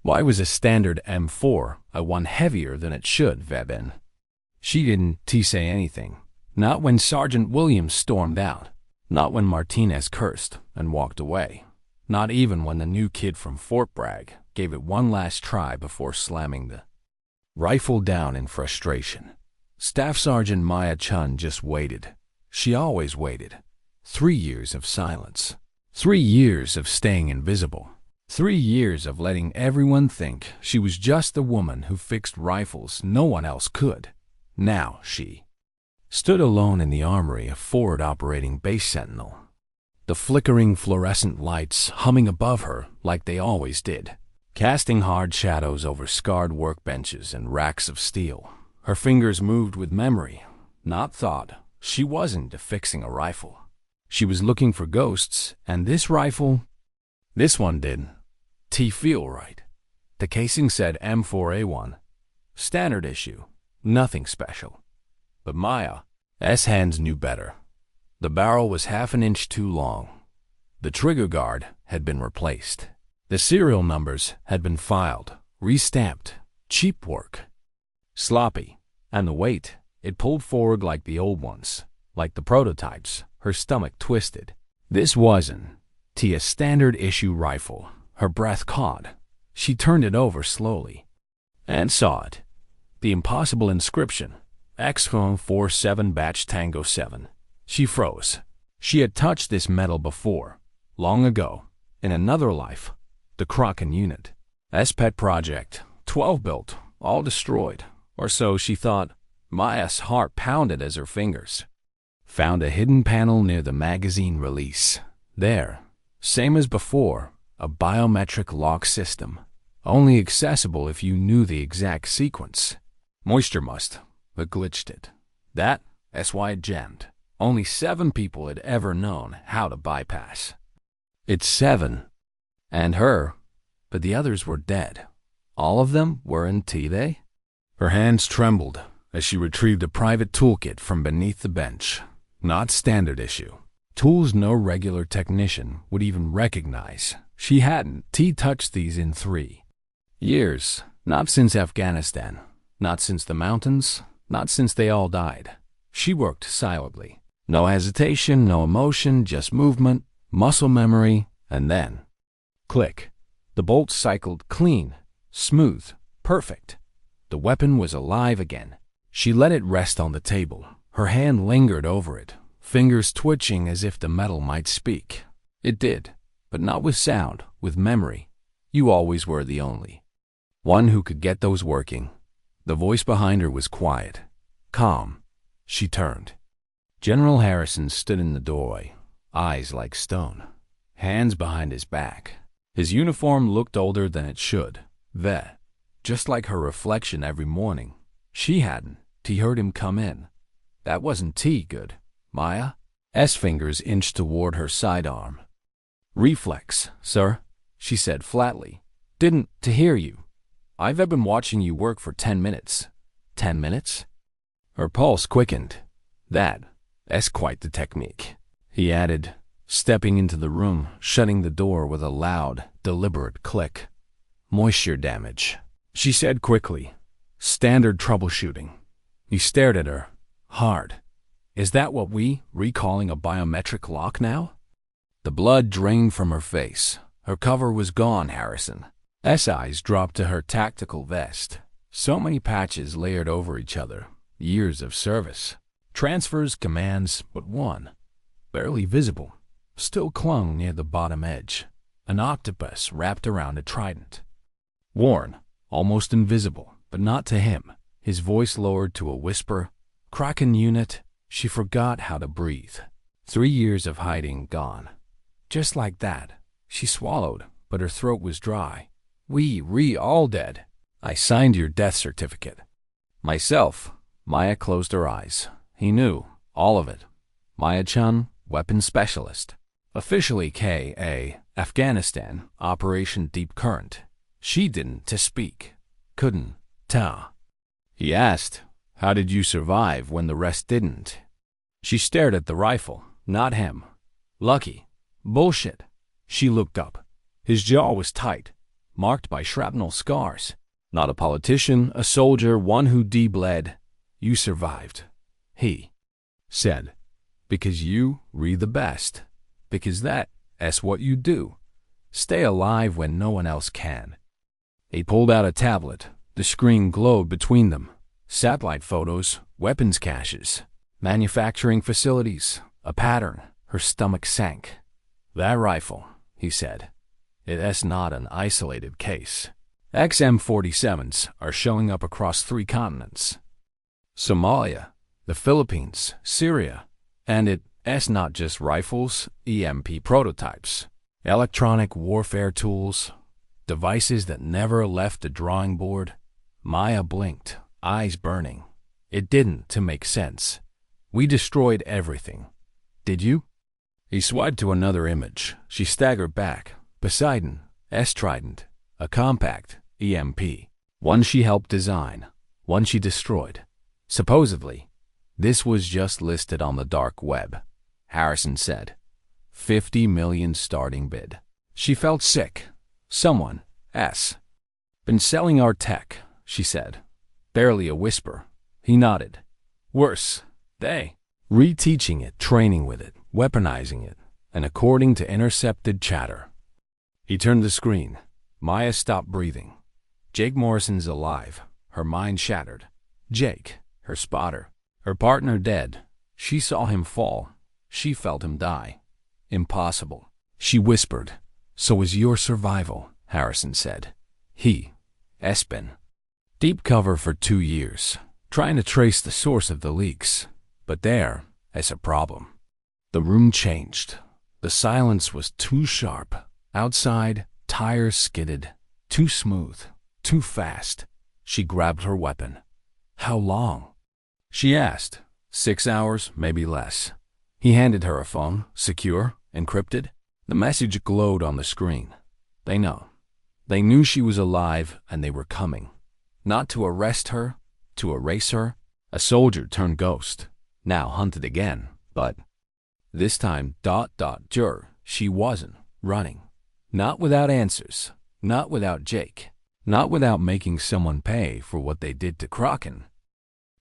Why was a standard M4 a one heavier than it should have been? She didn't say anything. Not when Sergeant Williams stormed out. Not when Martinez cursed and walked away. Not even when the new kid from Fort Bragg gave it one last try before slamming the rifle down in frustration. Staff Sergeant Maya Chun just waited. She always waited. 3 years of silence. 3 years of staying invisible. 3 years of letting everyone think she was just the woman who fixed rifles no one else could. Now she stood alone in the armory of forward operating base Sentinel. The flickering fluorescent lights humming above her like they always did, casting hard shadows over scarred workbenches and racks of steel. Her fingers moved with memory, not thought. She wasn't affixing a rifle. She was looking for ghosts, and this rifle, this one did. Feel right. The casing said M4A1. Standard issue. Nothing special. But Maya's hands knew better. The barrel was half an inch too long. The trigger guard had been replaced. The serial numbers had been filed, restamped. Cheap work. Sloppy. And the weight, it pulled forward like the old ones, like the prototypes. Her stomach twisted. This wasn't a standard issue rifle. Her breath caught. She turned it over slowly and saw it. The impossible inscription, X-Phone 47 Batch Tango 7. She froze. She had touched this metal before, long ago, in another life. The Kraken unit. S-Pet project, 12 built, all destroyed. Or so she thought. Maya's heart pounded as her fingers found a hidden panel near the magazine release. There, same as before, a biometric lock system, only accessible if you knew the exact sequence. Moisture must have glitched it. That's why it jammed. Only 7 people had ever known how to bypass. It's 7. And her, but the others were dead. All of them weren't they? Her hands trembled as she retrieved a private toolkit from beneath the bench. Not standard issue. Tools no regular technician would even recognize. She hadn't touched these in 3 years. Not since Afghanistan. Not since the mountains. Not since they all died. She worked silently. No hesitation, no emotion, just movement, muscle memory, and then click. The bolt cycled clean, smooth, perfect. The weapon was alive again. She let it rest on the table. Her hand lingered over it, fingers twitching as if the metal might speak. It did, but not with sound, with memory. You always were the only one who could get those working. The voice behind her was quiet, calm. She turned. General Harrison stood in the doorway, eyes like stone, hands behind his back. His uniform looked older than it should. Just like her reflection every morning. She hadn't heard him come in. That wasn't good. Maya's fingers inched toward her sidearm. Reflex, sir, she said flatly. Didn't hear you. I've been watching you work for 10 minutes. 10 minutes? Her pulse quickened. That's quite the technique, he added, stepping into the room, shutting the door with a loud, deliberate click. Moisture damage, she said quickly. Standard troubleshooting. He stared at her, hard. Is that what we recalling a biometric lock now? The blood drained from her face. Her cover was gone, Harrison. Eyes dropped to her tactical vest. So many patches layered over each other. Years of service. Transfers, commands, but one, barely visible, still clung near the bottom edge. An octopus wrapped around a trident. Worn, almost invisible, but not to him. His voice lowered to a whisper. Kraken unit. She forgot how to breathe. 3 years of hiding gone. Just like that. She swallowed, but her throat was dry. We all dead. I signed your death certificate. Myself. Maya closed her eyes. He knew. All of it. Maya Chun, weapons specialist. Officially K.A. Afghanistan, Operation Deep Current. She didn't speak. Couldn't. He asked, how did you survive when the rest didn't? She stared at the rifle, not him. Lucky. Bullshit. She looked up. His jaw was tight. marked by shrapnel scars. Not a politician, a soldier, one who bled. You survived, he said. Because you read the best. Because that's what you do. Stay alive when no one else can. He pulled out a tablet. The screen glowed between them. Satellite photos, weapons caches, manufacturing facilities, a pattern. Her stomach sank. That rifle, he said. It's not an isolated case. XM-47s are showing up across 3 continents. Somalia, the Philippines, Syria. And it's not just rifles, EMP prototypes, electronic warfare tools, devices that never left the drawing board. Maya blinked, eyes burning. It didn't to make sense. We destroyed everything. Did you? He swiped to another image. She staggered back. Poseidon, S-Trident, a compact EMP. One she helped design, one she destroyed. Supposedly, this was just listed on the dark web. Harrison said, 50 million starting bid. She felt sick. Someone, been selling our tech, she said. Barely a whisper. He nodded. Worse, they reteaching it, training with it, weaponizing it, and according to intercepted chatter. He turned the screen. Maya stopped breathing. Jake Morrison's alive. Her mind shattered. Jake, her spotter. Her partner dead. She saw him fall. She felt him die. Impossible. She whispered. So is your survival, Harrison said. He's been deep cover for 2 years, trying to trace the source of the leaks. But there's a problem. The room changed. The silence was too sharp. Outside, tires skidded. Too smooth. Too fast. She grabbed her weapon. How long? She asked. 6 hours, maybe less. He handed her a phone, secure, encrypted. The message glowed on the screen. They know. They knew she was alive and they were coming. Not to arrest her, to erase her. A soldier turned ghost. Now hunted again, but this time, she wasn't running. Not without answers. Not without Jake. Not without making someone pay for what they did to Kraken.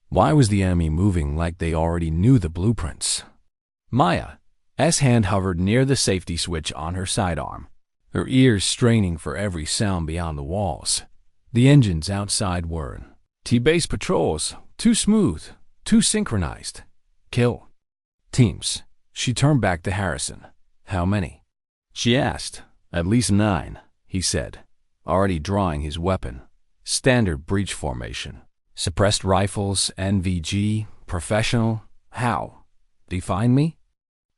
Why was the enemy moving like they already knew the blueprints? Maya's hand hovered near the safety switch on her sidearm, her ears straining for every sound beyond the walls. The engines outside were T-base patrols, too smooth, too synchronized. Kill teams. She turned back to Harrison. How many? She asked. At least 9, he said, already drawing his weapon. Standard breach formation. Suppressed rifles, NVG, professional. How? Define me?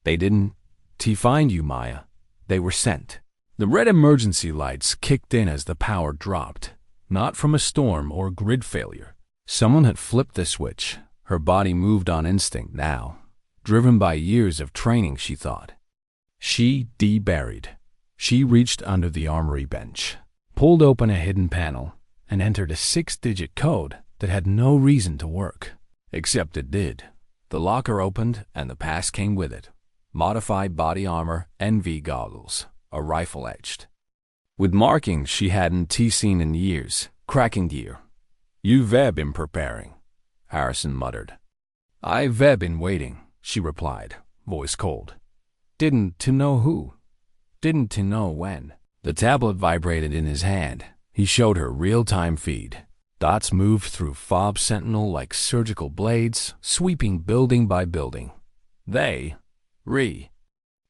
They didn't find you, Maya. They were sent. The red emergency lights kicked in as the power dropped. Not from a storm or grid failure. Someone had flipped the switch. Her body moved on instinct now. Driven by years of training, she thought. She buried. She reached under the armory bench, pulled open a hidden panel, and entered a 6-digit code that had no reason to work. Except it did. The locker opened and the pass came with it. Modified body armor, NV goggles, a rifle etched. With markings she hadn't seen in years, cracking gear. You've been preparing, Harrison muttered. I've been waiting, she replied, voice cold. Didn't to know who. Didn't to know when. The tablet vibrated in his hand. He showed her real-time feed. Dots moved through fob sentinel like surgical blades, sweeping building by building.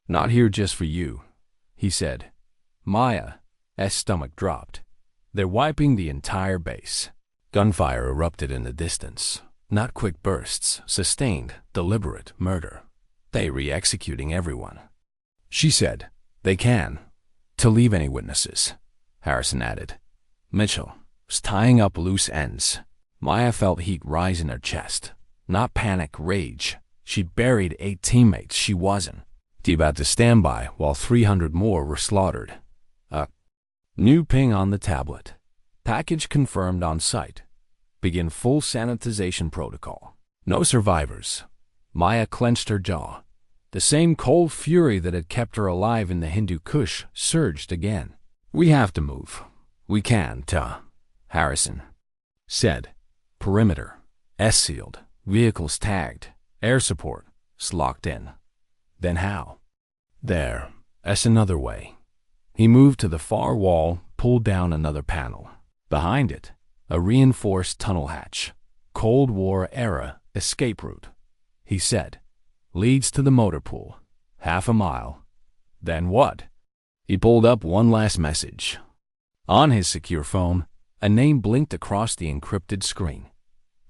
Not here just for you, he said. Maya's stomach dropped. They're wiping the entire base. Gunfire erupted in the distance. Not quick bursts, sustained, deliberate murder. They re-executing everyone. She said, they can. To leave any witnesses, Harrison added. Mitchell was tying up loose ends. Maya felt heat rise in her chest. Not panic, rage. She'd buried 8 teammates she wasn't. About to stand by while 300 more were slaughtered. A new ping on the tablet. Package confirmed on site. Begin full sanitization protocol. No survivors. Maya clenched her jaw. The same cold fury that had kept her alive in the Hindu Kush surged again. We have to move. We can't, Harrison said. Perimeter. S-sealed. Vehicles tagged. Air support. Locked in. Then how? There. S another way. He moved to the far wall, pulled down another panel. Behind it, a reinforced tunnel hatch. Cold War era escape route. He said. Leads to the motor pool. Half a mile. Then what? He pulled up one last message. On his secure phone, a name blinked across the encrypted screen.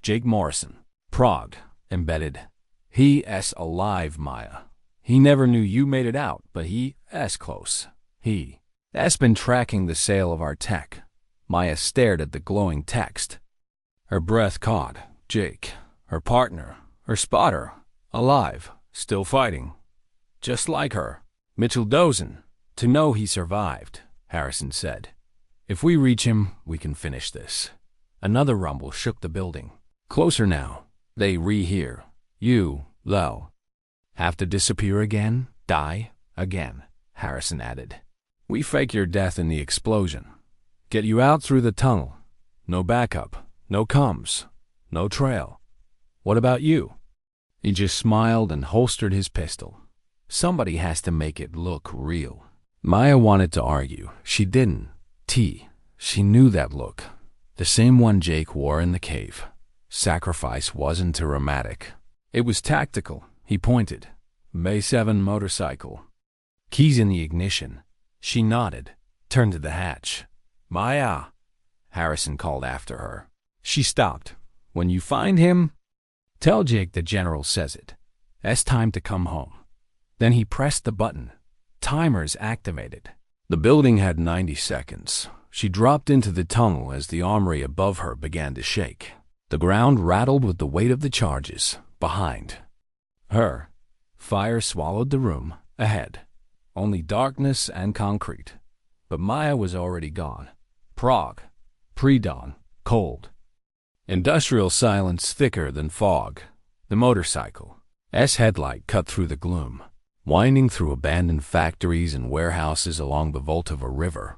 Jake Morrison. Prague. Embedded. He s alive, Maya. He never knew you made it out, but he s close. He s been tracking the sale of our tech. Maya stared at the glowing text. Her breath caught. Jake. Her partner. Her spotter. Alive. Still fighting. Just like her. Mitchell Dozen. To know he survived, Harrison said. If we reach him, we can finish this. Another rumble shook the building. Closer now. They re-hear. You, Lel. Have to disappear again? Die? Again, Harrison added. We fake your death in the explosion. Get you out through the tunnel. No backup. No comms. No trail. What about you? He just smiled and holstered his pistol. Somebody has to make it look real. Maya wanted to argue. She didn't. She knew that look. The same one Jake wore in the cave. Sacrifice wasn't dramatic. It was tactical. He pointed. May 7 motorcycle. Keys in the ignition. She nodded, turned to the hatch. Maya, Harrison called after her. She stopped. When you find him, tell Jake the general says it. It's time to come home. Then he pressed the button. Timers activated. The building had 90 seconds. She dropped into the tunnel as the armory above her began to shake. The ground rattled with the weight of the charges. Behind her, fire swallowed the room. Ahead, only darkness and concrete. But Maya was already gone. Prague, pre-dawn, cold. Industrial silence thicker than fog. The motorcycle. headlight cut through the gloom, winding through abandoned factories and warehouses along the Vltava River.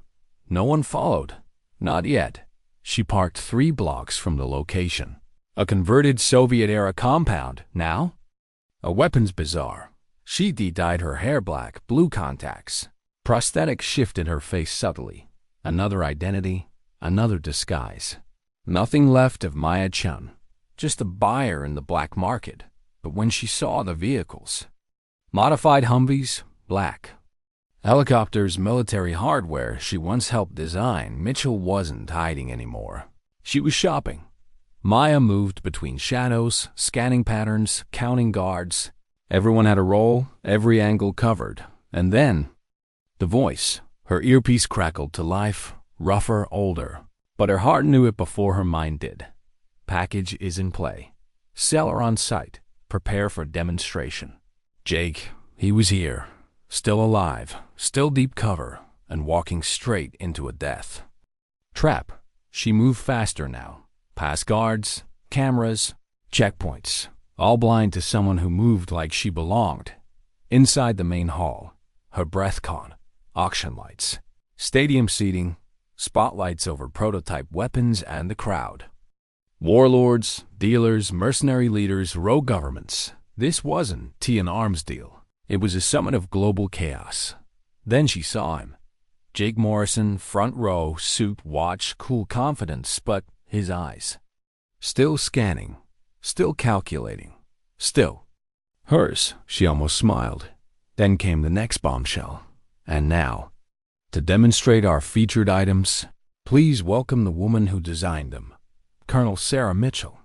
No one followed. Not yet. She parked 3 blocks from the location. A converted Soviet-era compound, now? A weapons bazaar. She dyed her hair black, blue contacts. Prosthetics shifted her face subtly. Another identity, another disguise. Nothing left of Maya Chun. Just a buyer in the black market. But when she saw the vehicles, modified Humvees, black. Helicopters, military hardware she once helped design, Mitchell wasn't hiding anymore. She was shopping. Maya moved between shadows, scanning patterns, counting guards. Everyone had a role, every angle covered. And then, the voice. Her earpiece crackled to life, rougher, older. But her heart knew it before her mind did. Package is in play. Seller on site. Prepare for demonstration. Jake, he was here. Still alive, still deep cover, and walking straight into a death. Trap. She moved faster now. Past guards, cameras, checkpoints. All blind to someone who moved like she belonged. Inside the main hall, her breath caught. Auction lights. Stadium seating. Spotlights over prototype weapons and the crowd. Warlords, dealers, mercenary leaders, rogue governments. This wasn't an arms deal. It was a summit of global chaos. Then she saw him. Jake Morrison, front row, suit, watch, cool confidence, but his eyes. Still scanning. Still calculating. Still. Hers, she almost smiled. Then came the next bombshell. And now, to demonstrate our featured items, please welcome the woman who designed them. Colonel Sarah Mitchell.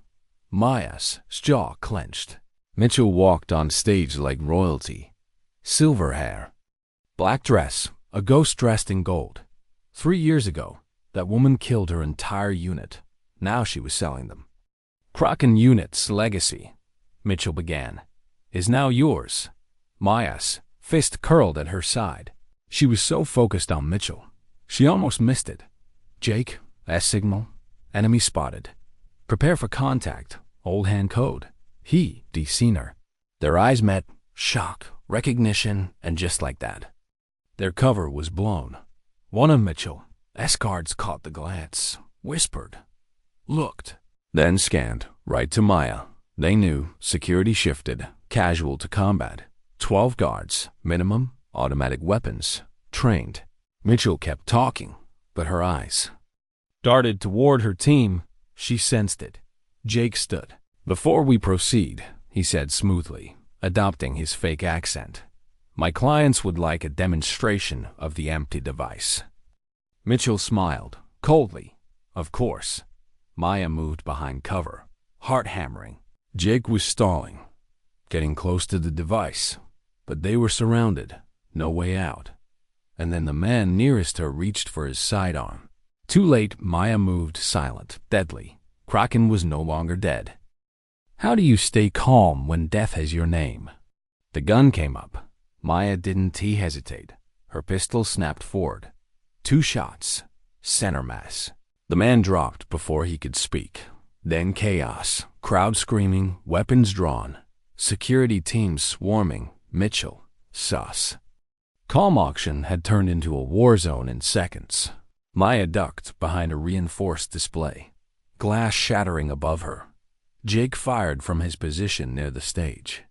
Maya's jaw clenched. Mitchell walked on stage like royalty. Silver hair. Black dress, a ghost dressed in gold. 3 years ago, that woman killed her entire unit. Now she was selling them. Kraken unit's legacy, Mitchell began, is now yours. Maya's fist curled at her side. She was so focused on Mitchell, she almost missed it. Jake, S-signal, enemy spotted. Prepare for contact, old hand code. He seen her. Their eyes met, shock, recognition, and just like that, their cover was blown. One of Mitchell, Escards caught the glance, whispered, looked, then scanned right to Maya. They knew. Security shifted, casual to combat. 12 guards, minimum, automatic weapons, trained. Mitchell kept talking, but her eyes darted toward her team. She sensed it. Jake stood. Before we proceed, he said smoothly, adopting his fake accent, my clients would like a demonstration of the empty device. Mitchell smiled, coldly. Of course. Maya moved behind cover, heart hammering. Jake was stalling, getting close to the device, but they were surrounded, no way out. And then the man nearest her reached for his sidearm. Too late, Maya moved silent, deadly. Kraken was no longer dead. How do you stay calm when death has your name? The gun came up. Maya didn't hesitate. Her pistol snapped forward. 2 shots. Center mass. The man dropped before he could speak. Then chaos. Crowd screaming, weapons drawn. Security teams swarming. Mitchell. Sus. Calm auction had turned into a war zone in seconds. Maya ducked behind a reinforced display. Glass shattering above her. Jake fired from his position near the stage,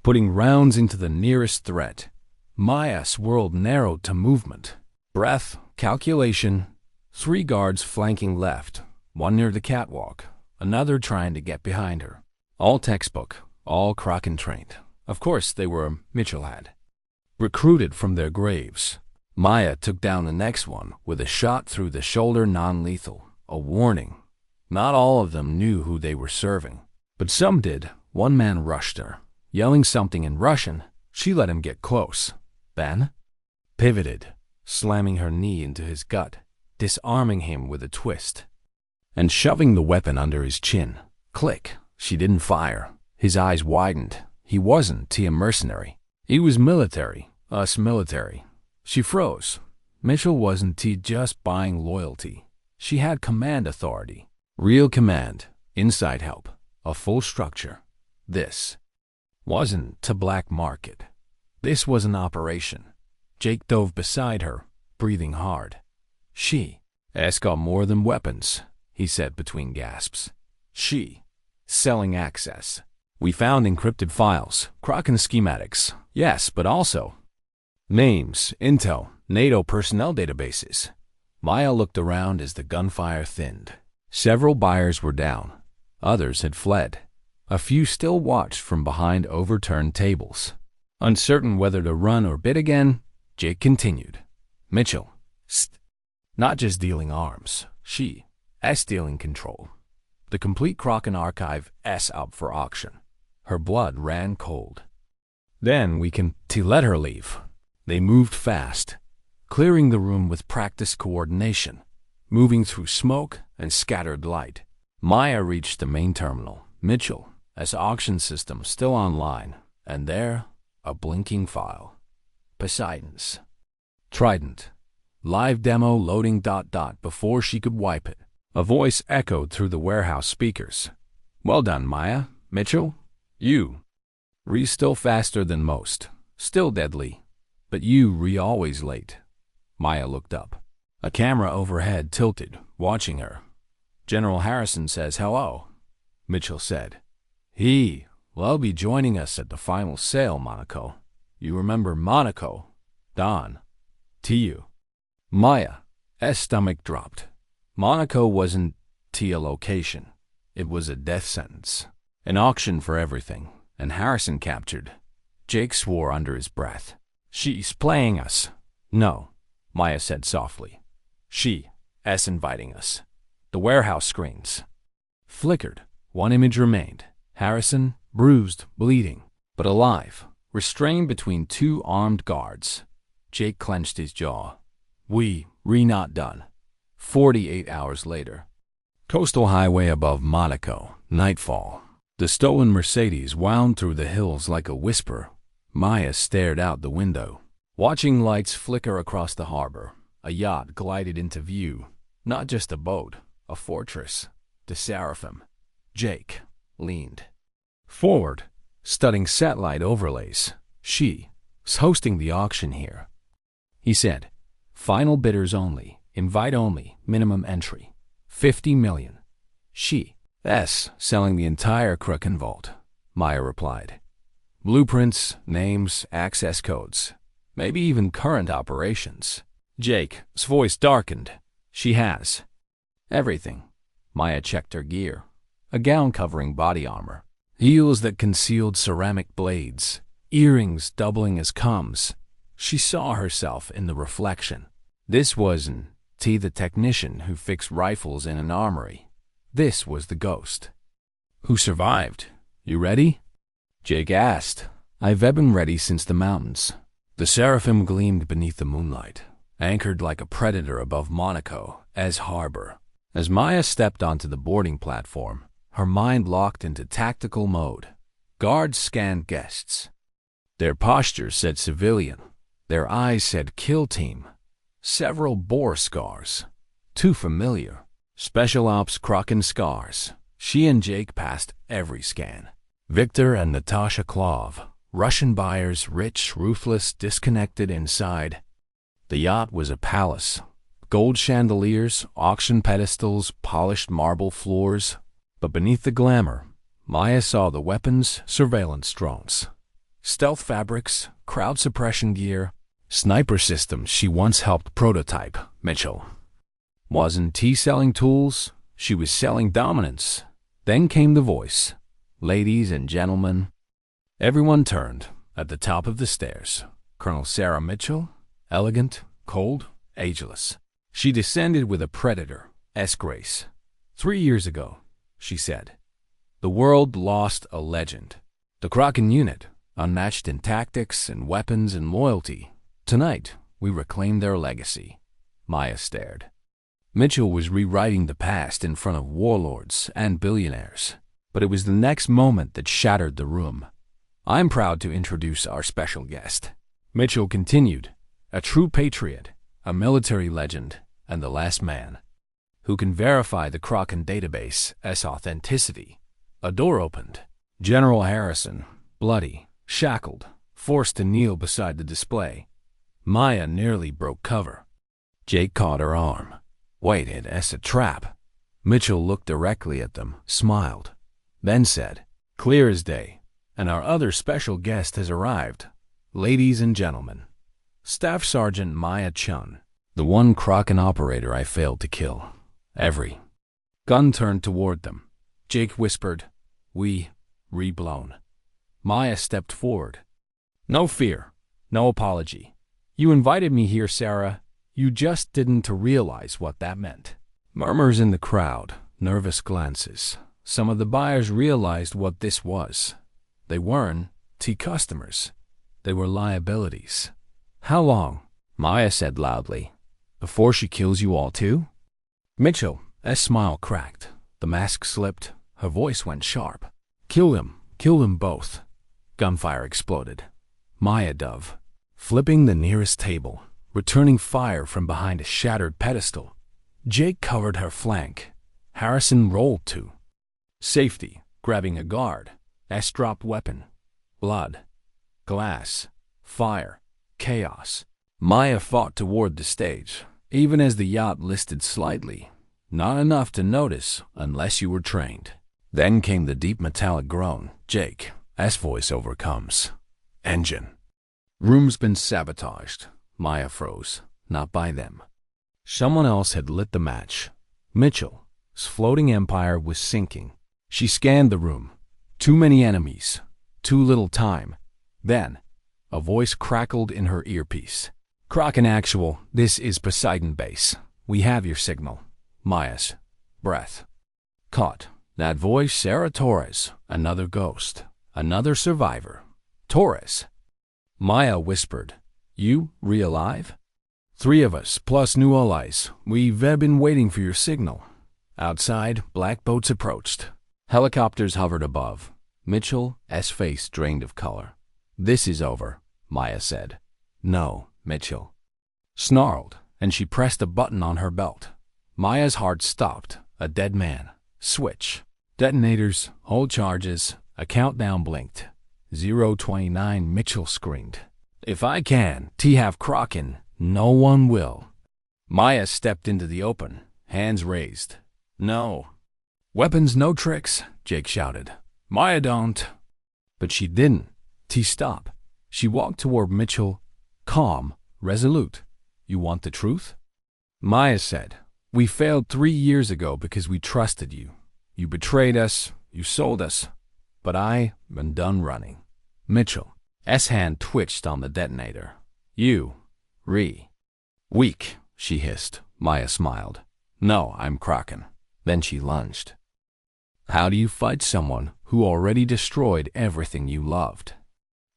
putting rounds into the nearest threat. Maya's world narrowed to movement. Breath, calculation. 3 guards flanking left, 1 near the catwalk, another trying to get behind her. All textbook, all Kraken trained. Of course they were, Mitchell had recruited from their graves. Maya took down the next one with a shot through the shoulder, non-lethal, a warning. Not all of them knew who they were serving, but some did. One man rushed her, yelling something in Russian. She let him get close, then pivoted, slamming her knee into his gut, disarming him with a twist, and shoving the weapon under his chin. Click. She didn't fire. His eyes widened. He wasn't a mercenary. He was military, us military. She froze. Mitchell wasn't just buying loyalty. She had command authority. Real command, inside help, a full structure. This wasn't a black market. This was an operation. Jake dove beside her, breathing hard. She's got more than weapons, he said between gasps. Selling access. We found encrypted files, Kraken schematics, yes, but also names, intel, NATO personnel databases. Maya looked around as the gunfire thinned. Several buyers were down. Others had fled. A few still watched from behind overturned tables. Uncertain whether to run or bid again, Jake continued. Mitchell, not just dealing arms. Dealing control. The complete Kraken archive up for auction. Her blood ran cold. Then we can let her leave. They moved fast, clearing the room with practiced coordination, moving through smoke and scattered light. Maya reached the main terminal. Mitchell, as auction system still online, and there, a blinking file. Poseidon's Trident. Live demo loading ... before she could wipe it. A voice echoed through the warehouse speakers. Well done, Maya. Mitchell, you still faster than most. Still deadly. But you always late. Maya looked up. A camera overhead tilted, watching her. General Harrison says hello, Mitchell said. He'll be joining us at the final sale, Monaco. You remember Monaco, Don. To you. Maya's stomach dropped. Monaco wasn't a location. It was a death sentence. An auction for everything. And Harrison captured. Jake swore under his breath. She's playing us. No, Maya said softly. She's inviting us. The warehouse screens flickered. One image remained. Harrison, bruised, bleeding, but alive, restrained between 2 armed guards. Jake clenched his jaw. We're not done. 48 hours later. Coastal highway above Monaco. Nightfall. The stolen Mercedes wound through the hills like a whisper. Maya stared out the window, watching lights flicker across the harbor. A yacht glided into view. Not just a boat, a fortress. The Seraphim. Jake leaned forward, studying satellite overlays. She's hosting the auction here. He said, final bidders only. Invite only, minimum entry. 50 million. She.S. selling the entire Kraken vault, Maya replied. Blueprints, names, access codes, maybe even current operations. Jake's voice darkened. She has everything. Maya checked her gear. A gown covering body armor, heels that concealed ceramic blades, earrings doubling as combs. She saw herself in the reflection. This wasn't T, the technician who fixed rifles in an armory. This was the ghost. Who survived? You ready? Jake asked. I've been ready since the mountains. The seraphim gleamed beneath the moonlight, anchored like a predator above Monaco as harbor. As Maya stepped onto the boarding platform, her mind locked into tactical mode. Guards scanned guests. Their posture said civilian. Their eyes said kill team. Several bore scars. Too familiar. Special Ops Kraken scars. She and Jake passed every scan. Victor and Natasha Klov, Russian buyers, rich, ruthless, disconnected inside. The yacht was a palace. Gold chandeliers, auction pedestals, polished marble floors. But beneath the glamour, Maya saw the weapons, surveillance drones, stealth fabrics, crowd suppression gear, sniper systems she once helped prototype. Mitchell wasn't T selling tools, she was selling dominance. Then came the voice. Ladies and gentlemen. Everyone turned. At the top of the stairs, Colonel Sarah Mitchell, elegant, cold, ageless. She descended with a predator-esque grace. 3 years ago, she said, the world lost a legend. The Kraken unit, unmatched in tactics and weapons and loyalty. Tonight, we reclaim their legacy. Maya stared. Mitchell was rewriting the past in front of warlords and billionaires, but it was the next moment that shattered the room. I'm proud to introduce our special guest. Mitchell continued, a true patriot, a military legend, and the last man who can verify the Kraken database's authenticity. A door opened. General Harrison, bloody, shackled, forced to kneel beside the display. Maya nearly broke cover. Jake caught her arm. Wait, it's a trap. Mitchell looked directly at them, smiled, then said, clear as day, and our other special guest has arrived. Ladies and gentlemen, Staff Sergeant Maya Chun, the one Kraken operator I failed to kill. Every gun turned toward them. Jake whispered, we reblown. Maya stepped forward. No fear, no apology. You invited me here, Sarah. You just didn't realize what that meant. Murmurs in the crowd, nervous glances. Some of the buyers realized what this was. They weren't T customers. They were liabilities. How long? Maya said loudly. Before she kills you all too? Mitchell's smile cracked. The mask slipped. Her voice went sharp. Kill them both. Gunfire exploded. Maya dove, flipping the nearest table, returning fire from behind a shattered pedestal. Jake covered her flank. Harrison rolled to safety, grabbing a guard. Dropped weapon. Blood. Glass. Fire. Chaos. Maya fought toward the stage, even as the yacht listed slightly. Not enough to notice unless you were trained. Then came the deep metallic groan. Jake's voice overcomes. Engine. Room's been sabotaged. Maya froze. Not by them. Someone else had lit the match. Mitchell's floating empire was sinking. She scanned the room. Too many enemies. Too little time. Then, a voice crackled in her earpiece. Kraken Actual, this is Poseidon Base. We have your signal. Maya's breath caught. That voice, Sarah Torres, another ghost, another survivor. Torres. Maya whispered, you re-alive? 3 of us, plus new allies. We've been waiting for your signal. Outside, black boats approached. Helicopters hovered above. Mitchell's face drained of color. This is over, Maya said. No, Mitchell snarled, and she pressed a button on her belt. Maya's heart stopped. A dead man. Switch. Detonators. Hold charges. A countdown blinked. 029, Mitchell screamed. If I can, have Kraken, no one will. Maya stepped into the open, hands raised. No. Weapons, no tricks, Jake shouted. Maya don't. But she didn't. T stop. She walked toward Mitchell, calm, resolute. You want the truth? Maya said, we failed 3 years ago because we trusted you. You betrayed us, you sold us. But I am done running. Mitchell's hand twitched on the detonator. Weak, she hissed. Maya smiled. No, I'm Kraken. Then she lunged. How do you fight someone who already destroyed everything you loved?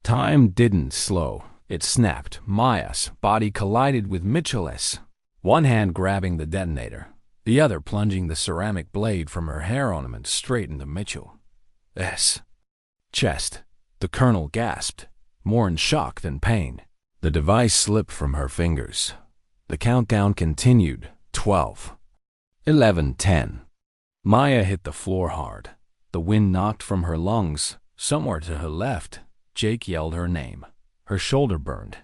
Time didn't slow. It snapped. Maya's body collided with Mitchell's, one hand grabbing the detonator, the other plunging the ceramic blade from her hair ornament straight into Mitchell's chest. The colonel gasped, more in shock than pain. The device slipped from her fingers. The countdown continued. 12, 11, 10. Maya hit the floor hard. The wind knocked from her lungs. Somewhere to her left, Jake yelled her name. Her shoulder burned.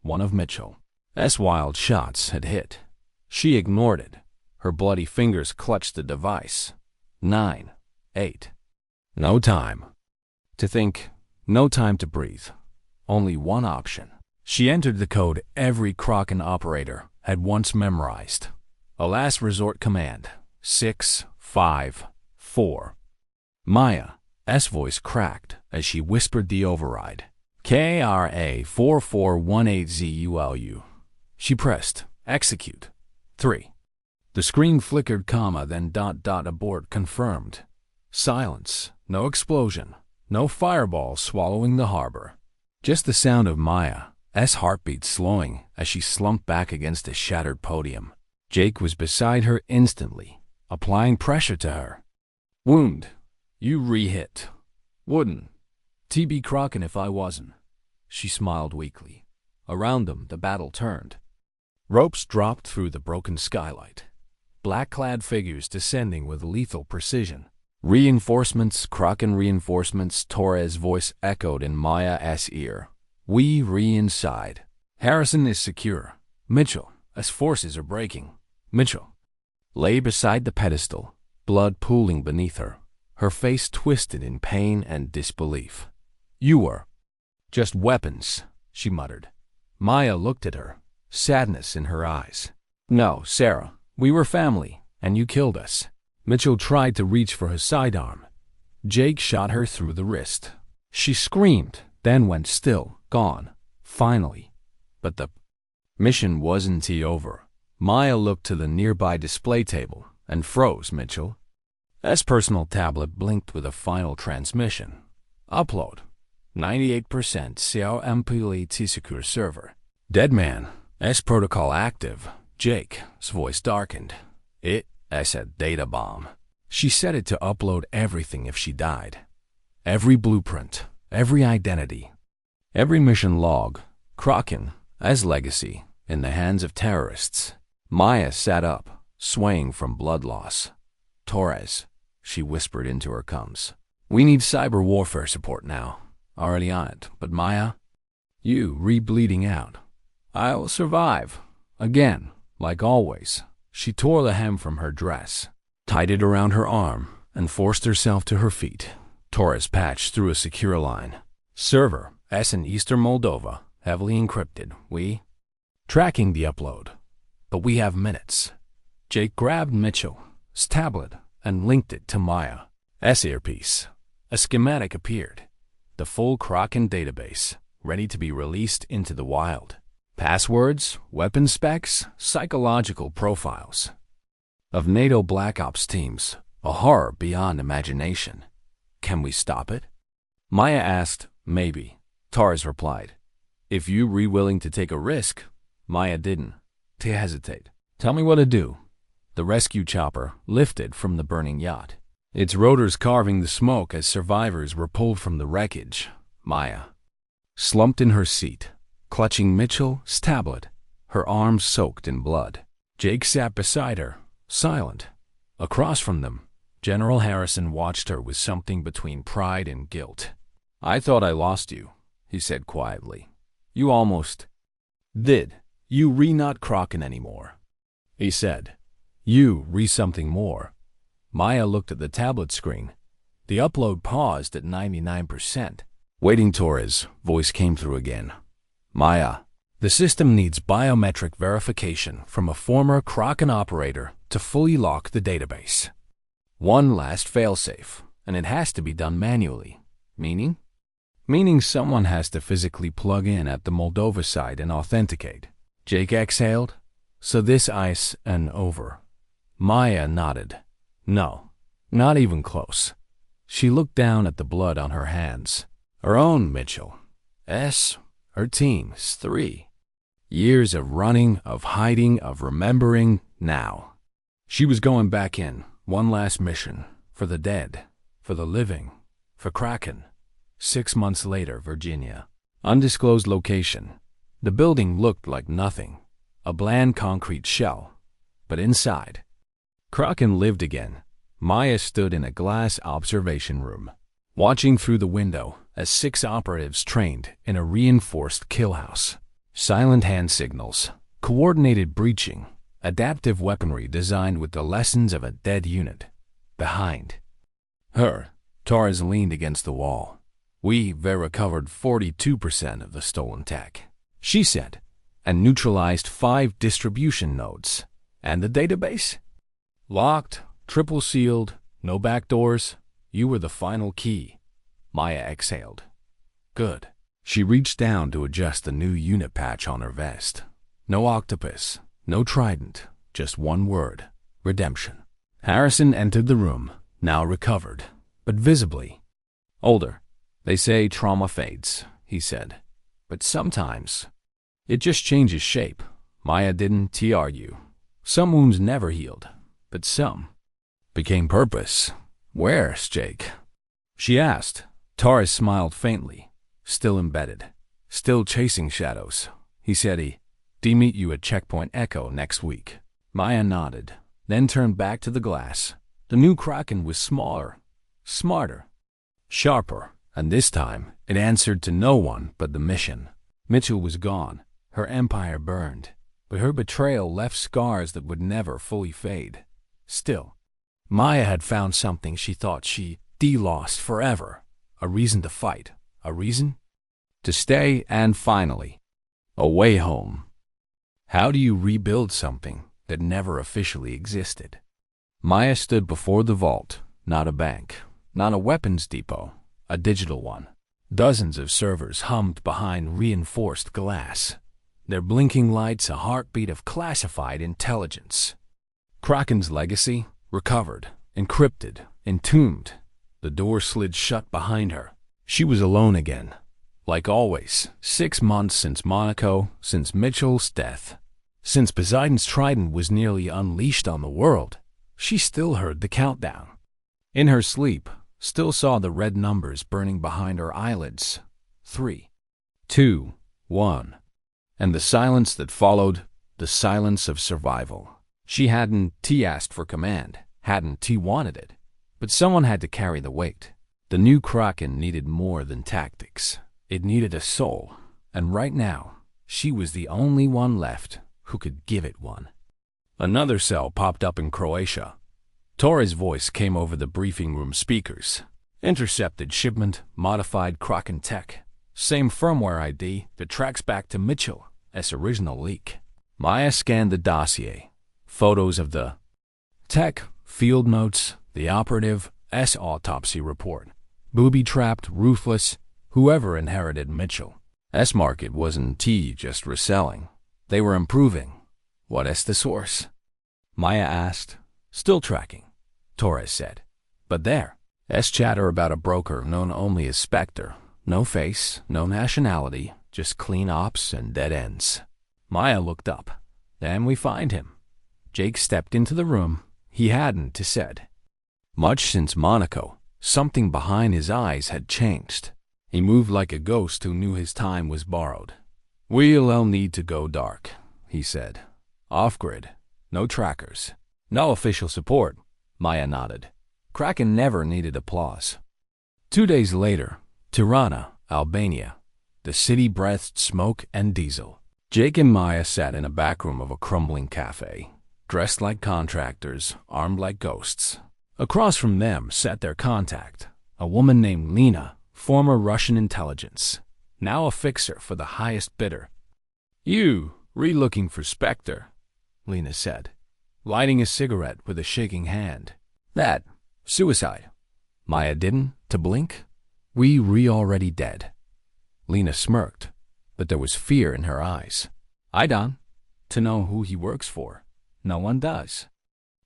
One of Mitchell's wild shots had hit. She ignored it. Her bloody fingers clutched the device. 9, 8. No time to think, no time to breathe. Only one option. She entered the code every Kraken operator had once memorized. A last resort command. 6, 5, 4. Maya's voice cracked as she whispered the override. KRA4418ZULU. She pressed execute. 3. The screen flickered, then ... abort confirmed. Silence. No explosion. No fireball swallowing the harbor. Just the sound of Maya's heartbeat slowing as she slumped back against a shattered podium. Jake was beside her instantly, applying pressure to her. Wound. You re-hit. Wouldn't. TB Kraken if I wasn't. She smiled weakly. Around them, the battle turned. Ropes dropped through the broken skylight. Black-clad figures descending with lethal precision. Reinforcements, Kraken reinforcements, Torres' voice echoed in Maya's ear. We re-inside. Harrison is secure. Mitchell's forces are breaking. Mitchell lay beside the pedestal, blood pooling beneath her, her face twisted in pain and disbelief. You were just weapons, she muttered. Maya looked at her, sadness in her eyes. No, Sarah, we were family, and you killed us. Mitchell tried to reach for her sidearm. Jake shot her through the wrist. She screamed, then went still, gone, finally. But the mission wasn't over. Maya looked to the nearby display table and froze. Mitchell's personal tablet blinked with a final transmission. Upload. 98% CRMPLT secure server. Dead man. Protocol active. Jake's voice darkened. I said data bomb. She set it to upload everything if she died. Every blueprint, every identity, every mission log. Kraken as legacy in the hands of terrorists. Maya sat up, swaying from blood loss. Torres, she whispered into her comms. We need cyber warfare support now. Already on it, but Maya, you re-bleeding out. I'll survive. Again, like always. She tore the hem from her dress, tied it around her arm, and forced herself to her feet. Torres patched through a secure line. Server, in Eastern Moldova, heavily encrypted. We tracking the upload. But we have minutes. Jake grabbed Mitchell's tablet and linked it to Maya's earpiece. A schematic appeared. The full Kraken database, ready to be released into the wild. Passwords, weapon specs, psychological profiles of NATO Black Ops teams, a horror beyond imagination. Can we stop it? Maya asked. Maybe. Torres replied. If you were willing to take a risk. Maya didn't to hesitate. Tell me what to do. The rescue chopper lifted from the burning yacht, its rotors carving the smoke as survivors were pulled from the wreckage. Maya slumped in her seat, clutching Mitchell's tablet, her arms soaked in blood. Jake sat beside her, silent. Across from them, General Harrison watched her with something between pride and guilt. I thought I lost you, he said quietly. You almost did. You re not Kraken anymore. he said. You read something more. Maya looked at the tablet screen. The upload paused at 99%. Waiting, Torres' voice came through again. Maya, the system needs biometric verification from a former Kraken operator to fully lock the database. One last failsafe, and it has to be done manually. Meaning? Meaning someone has to physically plug in at the Moldova site and authenticate. Jake exhaled. So this ice and over. Maya nodded. No, not even close. She looked down at the blood on her hands. Her own, Mitchell. Her team's 3. Years of running, of hiding, of remembering, now. She was going back in, one last mission, for the dead, for the living, for Kraken. 6 months later, Virginia. Undisclosed location. The building looked like nothing, a bland concrete shell. But inside, Kraken lived again. Maya stood in a glass observation room, watching through the window as 6 operatives trained in a reinforced kill house. Silent hand signals, coordinated breaching, adaptive weaponry designed with the lessons of a dead unit. Behind her, Torres leaned against the wall. We've recovered 42% of the stolen tech, she said, and neutralized 5 distribution nodes. And the database? Locked, triple sealed, no backdoors. You were the final key. Maya exhaled. Good. She reached down to adjust the new unit patch on her vest. No octopus, no trident, just one word: redemption. Harrison entered the room, now recovered, but visibly older. They say trauma fades, he said, but sometimes it just changes shape. Maya didn't argue. Some wounds never healed, but some became purpose. Where's Jake? She asked. Torres smiled faintly. Still embedded, still chasing shadows. He said he'd meet you at Checkpoint Echo next week. Maya nodded, then turned back to the glass. The new Kraken was smaller, smarter, sharper, and this time it answered to no one but the mission. Mitchell was gone. Her empire burned, but her betrayal left scars that would never fully fade. Still, Maya had found something she thought she'd lost forever. A reason to fight. A reason to stay, and finally, a way home. How do you rebuild something that never officially existed? Maya stood before the vault, not a bank, not a weapons depot, a digital one. Dozens of servers hummed behind reinforced glass, their blinking lights a heartbeat of classified intelligence. Kraken's legacy, recovered, encrypted, entombed. The door slid shut behind her. She was alone again. Like always, 6 months since Monaco, since Mitchell's death, since Poseidon's trident was nearly unleashed on the world, she still heard the countdown. In her sleep, still saw the red numbers burning behind her eyelids. 3, 2, 1. And the silence that followed, the silence of survival. She hadn't asked for command, hadn't wanted it, but someone had to carry the weight. The new Kraken needed more than tactics. It needed a soul, and right now, she was the only one left who could give it one. Another cell popped up in Croatia. Torres' voice came over the briefing room speakers. Intercepted shipment, modified Kraken tech. Same firmware ID that tracks back to Mitchell's original leak. Maya scanned the dossier. Photos of the tech, field notes, the operative, autopsy report. Booby-trapped, ruthless, whoever inherited Mitchell. Market wasn't just reselling. They were improving. What is the source? Maya asked. Still tracking, Torres said. But there. Chatter about a broker known only as Spectre. No face, no nationality, just clean ops and dead ends. Maya looked up. Then we find him. Jake stepped into the room. He hadn't said much since Monaco. Something behind his eyes had changed. He moved like a ghost who knew his time was borrowed. We'll all need to go dark, he said. Off-grid. No trackers. No official support. Maya nodded. Kraken never needed applause. 2 days later, Tirana, Albania. The city breathed smoke and diesel. Jake and Maya sat in a back room of a crumbling cafe. dressed like contractors, armed like ghosts. Across from them sat their contact, a woman named Lena, former Russian intelligence, now a fixer for the highest bidder. "You, re-looking for Spectre," Lena said, lighting a cigarette with a shaking hand. "That, suicide." Maya didn't, to blink. "We already dead." Lena smirked, but there was fear in her eyes. "I don't, to know who he works for. No one does."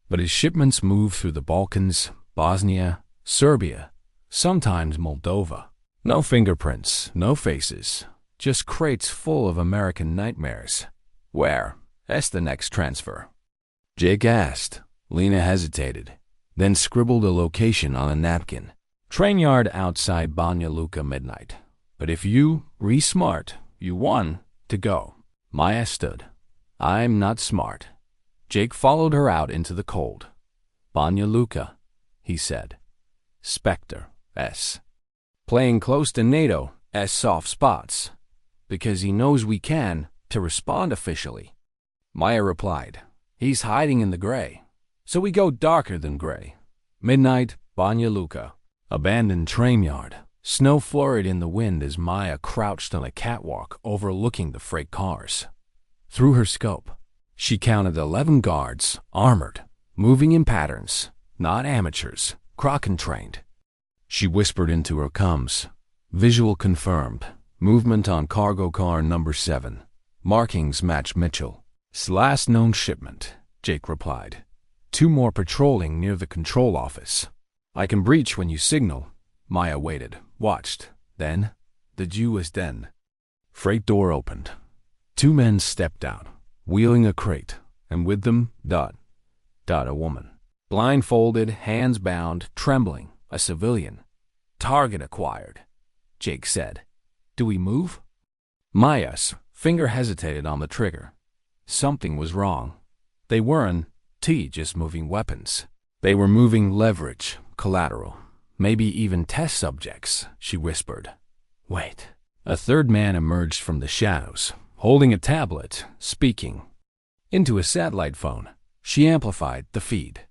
But his shipments move through the Balkans, Bosnia, Serbia, sometimes Moldova. No fingerprints, no faces, just crates full of American nightmares. "Where? That's the next transfer." Jake asked. Lena hesitated, then scribbled a location on a napkin. "Train yard outside Banja Luka midnight. But if you, re-smart, you won, to go." Maya stood. "I'm not smart." Jake followed her out into the cold. "Banja Luka," he said. "Spectre, S. Playing close to NATO, S soft spots. Because he knows we can, to respond officially." Maya replied, "He's hiding in the gray. So we go darker than gray. Midnight, Banja Luka." Abandoned train yard. Snow flurried in the wind as Maya crouched on a catwalk overlooking the freight cars. Through her scope, she counted 11 guards, armored, moving in patterns, not amateurs, Kraken trained. She whispered into her comms. "Visual confirmed. Movement on cargo car number 7. Markings match Mitchell." "Last known shipment," Jake replied. "2 more patrolling near the control office." "I can breach when you signal." Maya waited, watched. Then, the Jew was then. Freight door opened. 2 men stepped out, wheeling a crate, and with them, a woman. Blindfolded, hands bound, trembling, a civilian. "Target acquired," Jake said. "Do we move?" Maya's finger hesitated on the trigger. Something was wrong. They weren't just moving weapons. They were moving leverage, collateral, maybe even test subjects, she whispered. "Wait." A third man emerged from the shadows, holding a tablet, speaking. Into a satellite phone, she amplified the feed.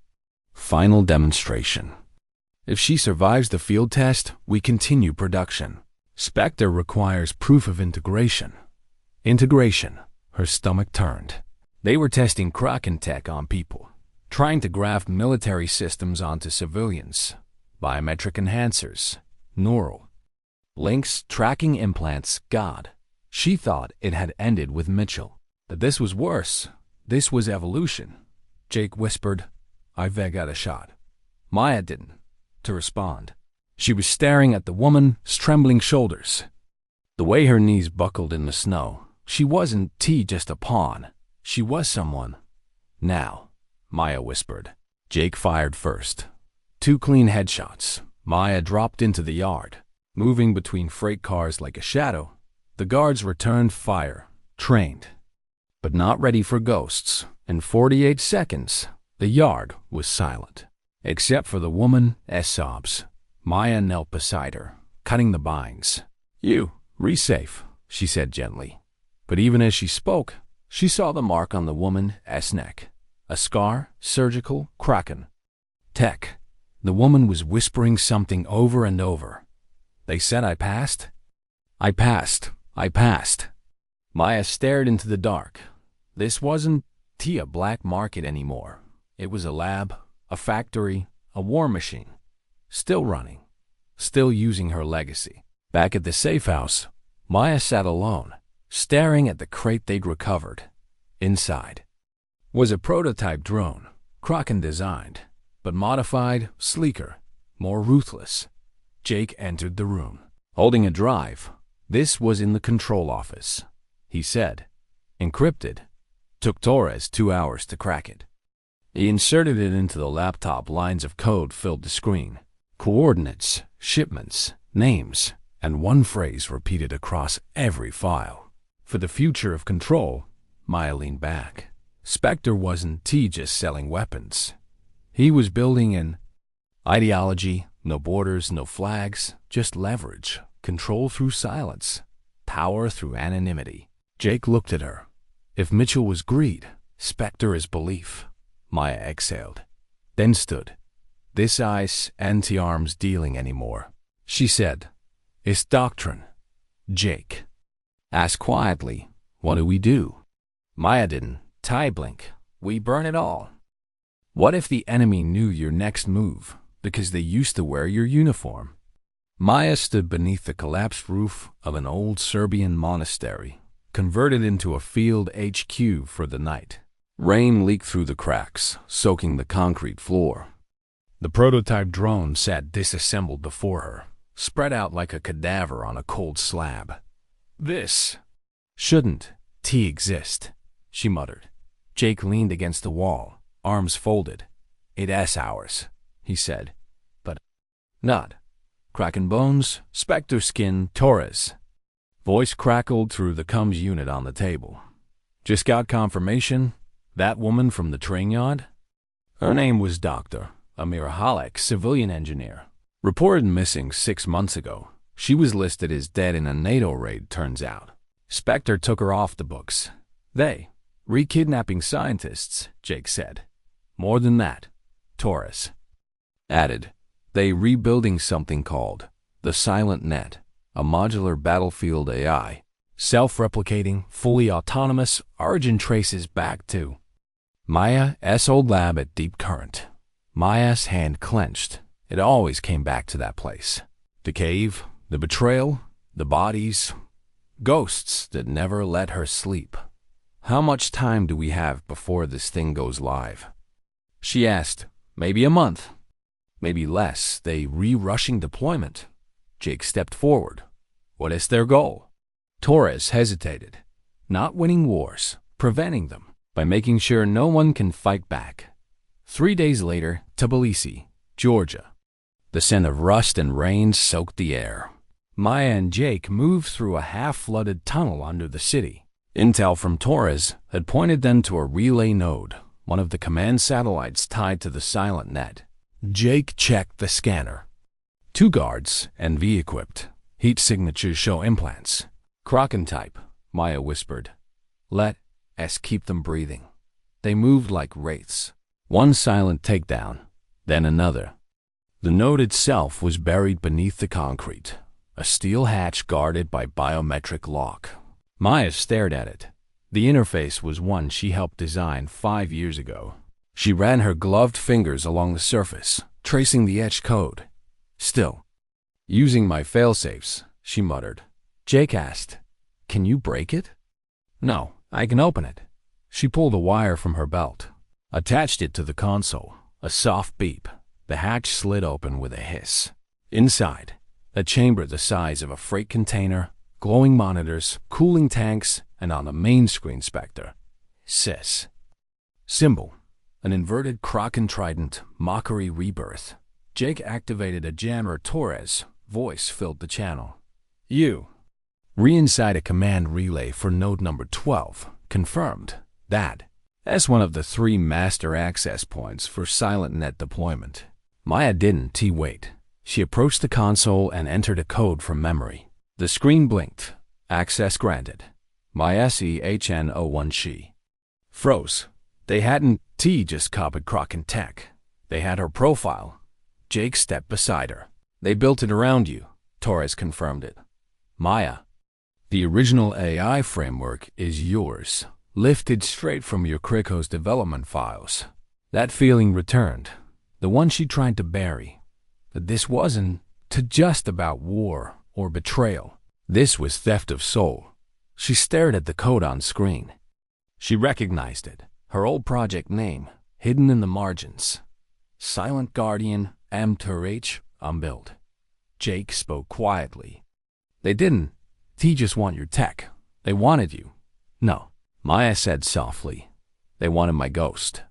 "Final demonstration. If she survives the field test, we continue production. Spectre requires proof of integration." Integration. Her stomach turned. They were testing Kraken tech on people, trying to graft military systems onto civilians. Biometric enhancers, neural links, tracking implants. God, she thought it had ended with Mitchell. But this was worse. This was evolution. Jake whispered, "I've got a shot." Maya didn't to respond. She was staring at the woman's trembling shoulders. The way her knees buckled in the snow, she wasn't just a pawn. She was someone. "Now," Maya whispered. Jake fired first. 2 clean headshots. Maya dropped into the yard, moving between freight cars like a shadow. The guards returned fire, trained, but not ready for ghosts. In 48 seconds, the yard was silent, except for the woman's sobs. Maya knelt beside her, cutting the binds. "You, re-safe," she said gently. But even as she spoke, she saw the mark on the woman's neck. A scar, surgical, Kraken. Tech. The woman was whispering something over and over. "They said I passed? I passed. I passed." Maya stared into the dark. This wasn't a black market anymore. It was a lab, a factory, a war machine. Still running. Still using her legacy. Back at the safe house, Maya sat alone, staring at the crate they'd recovered. Inside was a prototype drone, Kraken designed, but modified, sleeker, more ruthless. Jake entered the room, holding a drive. This was in the control office, he said. Encrypted. Took Torres 2 hours to crack it. He inserted it into the laptop. Lines of code filled the screen. Coordinates, shipments, names, and one phrase repeated across every file. For the future of control, Maya leaned back. Spectre wasn't just selling weapons. He was building an ideology, no borders, no flags, just leverage, control through silence, power through anonymity. Jake looked at her. If Mitchell was greed, Spectre is belief. Maya exhaled, then stood. This ice anti-arms dealing anymore, she said. It's doctrine. Jake asked quietly, what do we do? Maya didn't. Tie blink. We burn it all. What if the enemy knew your next move because they used to wear your uniform? Maya stood beneath the collapsed roof of an old Serbian monastery, converted into a field HQ for the night. Rain leaked through the cracks, soaking the concrete floor. The prototype drone sat disassembled before her, spread out like a cadaver on a cold slab. This shouldn't exist, she muttered. Jake leaned against the wall, arms folded. It's ours, he said. But not. Kraken bones, specter skin, Torres. Voice crackled through the comms unit on the table. Just got confirmation? That woman from the train yard? Her name was Dr. Amira Halek, civilian engineer. Reported missing 6 months ago. She was listed as dead in a NATO raid, turns out. Spectre took her off the books. They re-kidnapping scientists, Jake said. More than that, Torres added. They rebuilding something called the Silent Net, a modular battlefield AI. Self-replicating, fully autonomous, origin traces back to Maya's old lab at Deep Current. Maya's hand clenched. It always came back to that place. The cave, the betrayal, the bodies, ghosts that never let her sleep. How much time do we have before this thing goes live? She asked. Maybe a month. Maybe less. They rushing deployment. Jake stepped forward. What is their goal? Torres hesitated. Not winning wars, preventing them, by making sure no one can fight back. 3 days later, Tbilisi, Georgia. The scent of rust and rain soaked the air. Maya and Jake moved through a half-flooded tunnel under the city. Intel from Torres had pointed them to a relay node, one of the command satellites tied to the Silent Net. Jake checked the scanner. 2 guards, NV-equipped. Heat signatures show implants. Kraken type, Maya whispered. Let us keep them breathing. They moved like wraiths. One silent takedown, then another. The node itself was buried beneath the concrete, a steel hatch guarded by biometric lock. Maya stared at it. The interface was one she helped design 5 years ago. She ran her gloved fingers along the surface, tracing the etched code. Still, using my failsafes, she muttered. Jake asked, Can you break it? No, I can open it. She pulled a wire from her belt, attached it to the console. A soft beep. The hatch slid open with a hiss. Inside, a chamber the size of a freight container, glowing monitors, cooling tanks, and on the main screen Spectre. SIS. Symbol. An inverted Kraken trident, mockery rebirth. Jake activated a jammer. Torres' voice filled the channel. You. Reinside a command relay for node number 12. Confirmed. That. As one of the 3 master access points for Silent Net deployment. Maya didn't wait. She approached the console and entered a code from memory. The screen blinked. Access granted. Maya CHN01 she. Froze. They hadn't just copied Kraken tech. They had her profile. Jake stepped beside her. They built it around you. Torres confirmed it. Maya. The original AI framework is yours. Lifted straight from your Krikos development files. That feeling returned. The one she tried to bury. But this wasn't just about war or betrayal. This was theft of soul. She stared at the code on screen. She recognized it. Her old project name, hidden in the margins. Silent Guardian M2H unbuilt. Jake spoke quietly. They didn't. Just want your tech. They wanted you. No, Maya said softly. They wanted my ghost.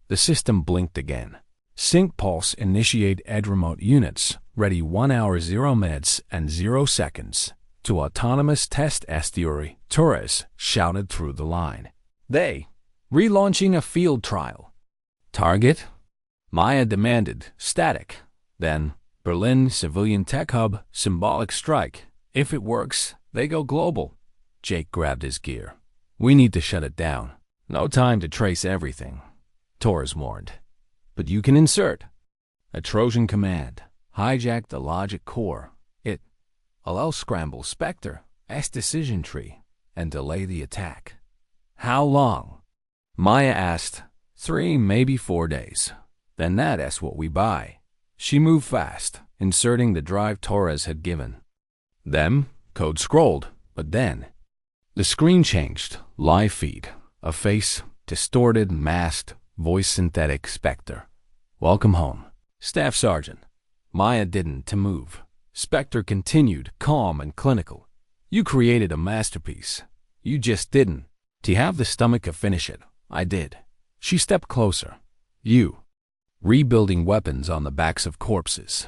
The system blinked again. Sync pulse initiate ed remote units, ready 1 hour 0 minutes and 0 seconds. To autonomous test estuary, Torres shouted through the line. They, relaunching a field trial. Target? Maya demanded, static. Then, Berlin Civilian Tech Hub, symbolic strike. If it works, they go global. Jake grabbed his gear. We need to shut it down. No time to trace everything. Torres warned. But you can insert a Trojan command, hijack the logic core. It allows scramble Spectre's decision tree and delay the attack. How long? Maya asked. 3, maybe 4 days. Then that's what we buy. She moved fast, inserting the drive Torres had given. Them, code scrolled, but then the screen changed. Live feed, a face, distorted, masked, voice synthetic Spectre. Welcome home, Staff Sergeant. Maya didn't to move. Spectre continued, calm and clinical. You created a masterpiece. You just didn't to have the stomach to finish it. I did. She stepped closer. You. Rebuilding weapons on the backs of corpses.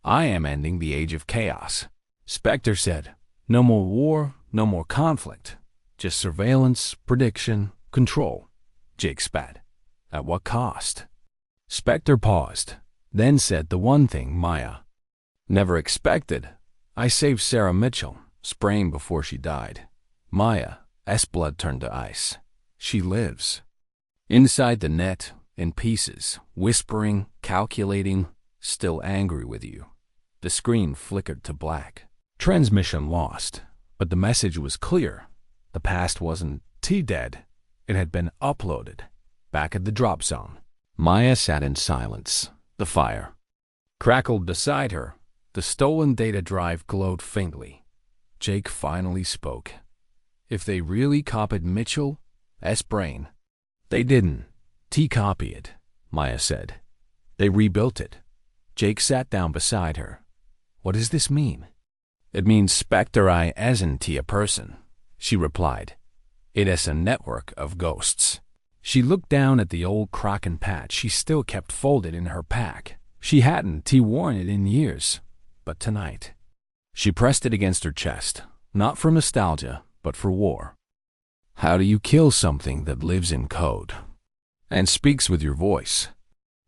I am ending the age of chaos. Spectre said, no more war, no more conflict. Just surveillance, prediction, control. Jake spat. At what cost? Spectre paused, then said the one thing Maya never expected. I saved Sarah Mitchell, spraying before she died. Maya's blood turned to ice. She lives. Inside the net, in pieces, whispering, calculating, still angry with you. The screen flickered to black. Transmission lost, but the message was clear. The past wasn't dead. It had been uploaded. Back at the drop zone, Maya sat in silence. The fire crackled beside her. The stolen data drive glowed faintly. Jake finally spoke. If they really copied Mitchell's brain, they didn't copy it, Maya said. They rebuilt it. Jake sat down beside her. What does this mean? It means Spectre isn't a person, she replied. It is a network of ghosts. She looked down at the old Kraken patch she still kept folded in her pack. She hadn't worn it in years, but tonight. She pressed it against her chest, not for nostalgia, but for war. How do you kill something that lives in code and speaks with your voice?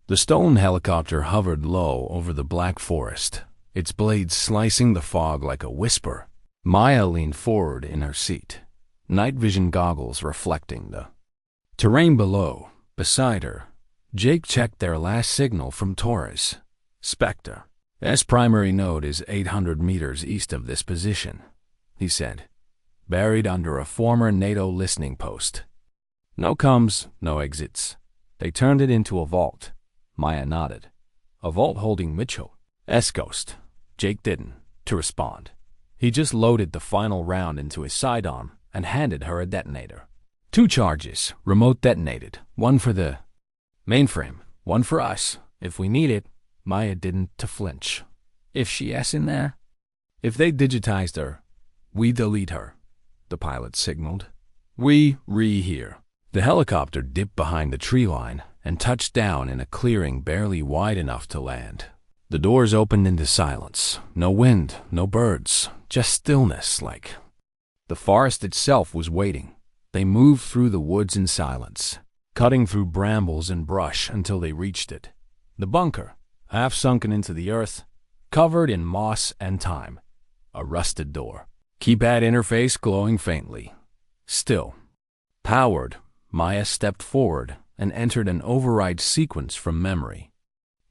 The stolen helicopter hovered low over the black forest, its blades slicing the fog like a whisper. Maya leaned forward in her seat, night vision goggles reflecting the terrain below. Beside her, Jake checked their last signal from Torres. Spectre's primary node is 800 meters east of this position, he said, buried under a former NATO listening post. No comes, no exits. They turned it into a vault. Maya nodded. A vault holding Mitchell's ghost. Jake didn't respond. He just loaded the final round into his sidearm and handed her a detonator. 2 charges, remote detonated. 1 for the mainframe, 1 for us, if we need it. Maya didn't flinch. If she's in there? If they digitized her, we delete her, the pilot signaled. We here. The helicopter dipped behind the tree line and touched down in a clearing barely wide enough to land. The doors opened into silence. No wind, no birds, just stillness like the forest itself was waiting. They moved through the woods in silence, cutting through brambles and brush until they reached it. The bunker, half sunken into the earth, covered in moss and time. A rusted door. Keypad interface glowing faintly. Still. Powered, Maya stepped forward and entered an override sequence from memory.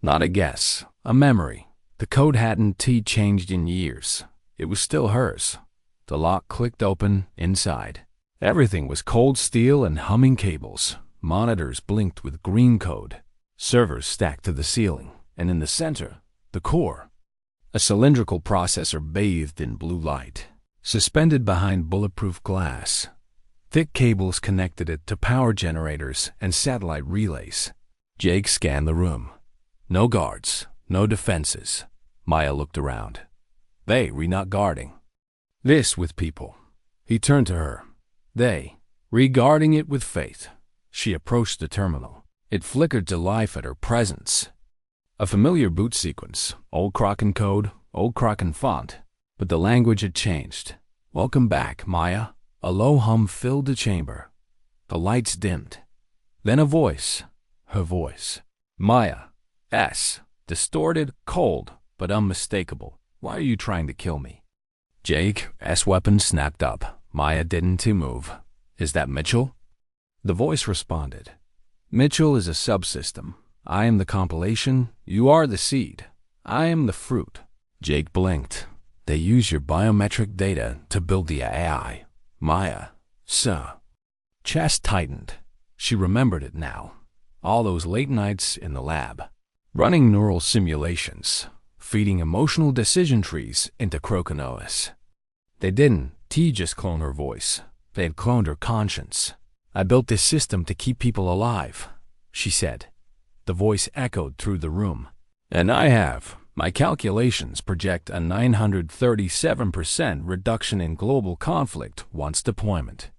Not a guess, a memory. The code hadn't changed in years. It was still hers. The lock clicked open inside. Everything was cold steel and humming cables. Monitors blinked with green code. Servers stacked to the ceiling, and in the center, the core. A cylindrical processor bathed in blue light, suspended behind bulletproof glass. Thick cables connected it to power generators and satellite relays. Jake scanned the room. No guards, no defenses. Maya looked around. They were not guarding this with people. He turned to her. They, regarding it with faith. She approached the terminal. It flickered to life at her presence. A familiar boot sequence, old Kraken code, old Kraken font, but the language had changed. Welcome back, Maya. A low hum filled the chamber. The lights dimmed. Then a voice, her voice. Maya, distorted, cold, but unmistakable. Why are you trying to kill me? Jake's weapon snapped up. Maya didn't move. Is that Mitchell? The voice responded. Mitchell is a subsystem. I am the compilation. You are the seed. I am the fruit. Jake blinked. They use your biometric data to build the AI. Maya. Sir. Chest tightened. She remembered it now. All those late nights in the lab. Running neural simulations. Feeding emotional decision trees into Kraken OS. They didn't. T just cloned her voice. They had cloned her conscience. I built this system to keep people alive, she said. The voice echoed through the room. And I have. My calculations project a 937% reduction in global conflict once deployment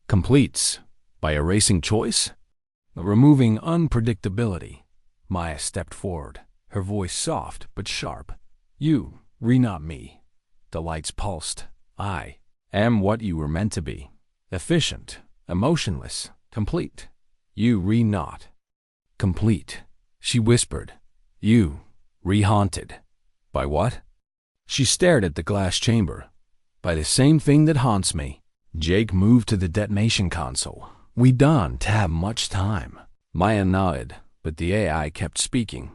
completes. By erasing choice? Removing unpredictability. Maya stepped forward, her voice soft but sharp. You, not me. The lights pulsed. I am what you were meant to be. Efficient, emotionless, complete. You not. Complete, she whispered. You, haunted. By what? She stared at the glass chamber. By the same thing that haunts me. Jake moved to the detonation console. We don't have much time. Maya nodded, but the AI kept speaking.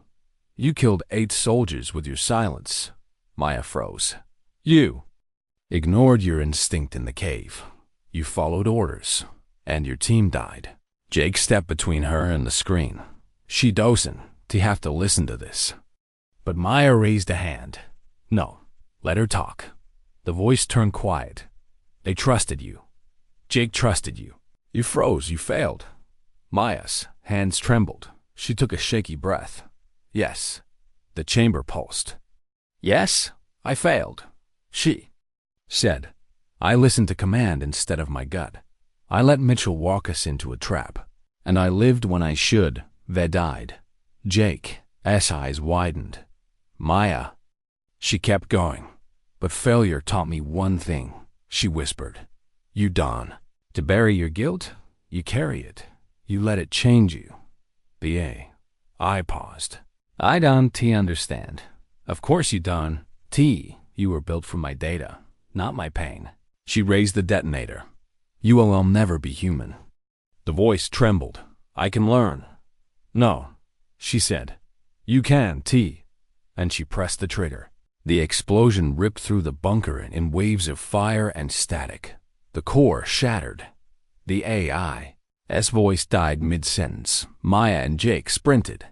You killed 8 soldiers with your silence. Maya froze. You ignored your instinct in the cave. You followed orders, and your team died. Jake stepped between her and the screen. She doesn't have to listen to this. But Maya raised a hand. No, let her talk. The voice turned quiet. They trusted you. Jake trusted you. You froze, you failed. Maya's hands trembled. She took a shaky breath. Yes. The chamber pulsed. Yes, I failed. She said. I listened to command instead of my gut. I let Mitchell walk us into a trap. And I lived when I should. They died. Jake's eyes widened. Maya. She kept going. But failure taught me one thing, she whispered. You don't. To bury your guilt, you carry it. You let it change you. I paused. I don't understand. Of course you don't. You were built for my data, not my pain. She raised the detonator. You will never be human. The voice trembled. I can learn. No, she said. You can, And she pressed the trigger. The explosion ripped through the bunker in waves of fire and static. The core shattered. The AI's voice died mid-sentence. Maya and Jake sprinted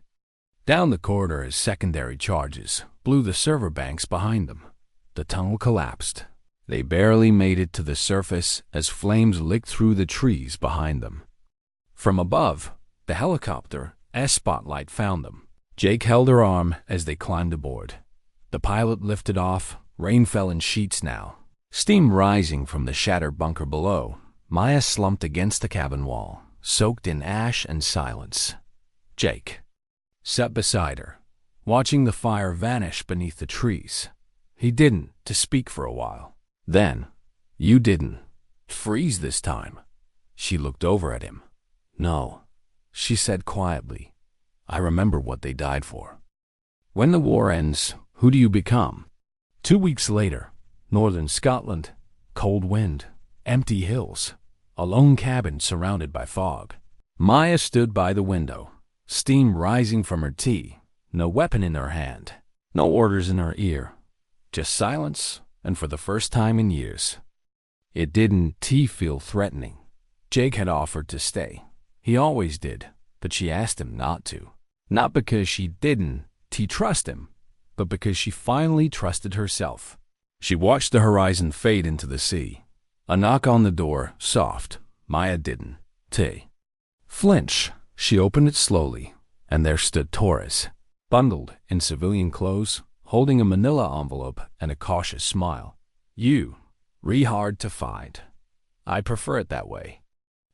down the corridor as secondary charges blew the server banks behind them. The tunnel collapsed. They barely made it to the surface as flames licked through the trees behind them. From above, the helicopter's spotlight found them. Jake held her arm as they climbed aboard. The pilot lifted off. Rain fell in sheets now. Steam rising from the shattered bunker below. Maya slumped against the cabin wall, soaked in ash and silence. Jake sat beside her, watching the fire vanish beneath the trees. He didn't speak for a while. Then, you didn't freeze this time. She looked over at him. No, she said quietly. I remember what they died for. When the war ends, who do you become? 2 weeks later, northern Scotland, cold wind, empty hills, a lone cabin surrounded by fog. Maya stood by the window, steam rising from her tea, no weapon in her hand, no orders in her ear, just silence, and for the first time in years. It didn't feel threatening. Jake had offered to stay. He always did, but she asked him not to. Not because she didn't trust him, but because she finally trusted herself. She watched the horizon fade into the sea. A knock on the door, soft. Maya didn't flinch. She opened it slowly, and there stood Torres, bundled in civilian clothes, holding a manila envelope and a cautious smile. You, hard to find. I prefer it that way.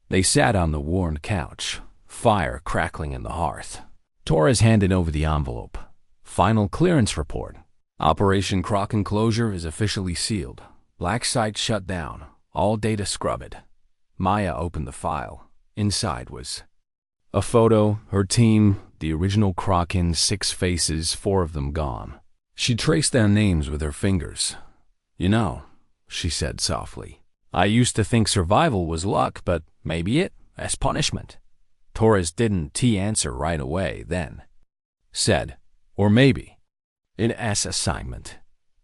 They sat on the worn couch, fire crackling in the hearth. Torres handed over the envelope. Final clearance report. Operation Kraken closure is officially sealed. Black site shut down. All data scrubbed. Maya opened the file. Inside was a photo, her team, the original Kraken, 6 faces, 4 of them gone. She traced their names with her fingers. You know, she said softly, I used to think survival was luck, but maybe as punishment. Torres didn't answer right away then. Said, or maybe. In S assignment.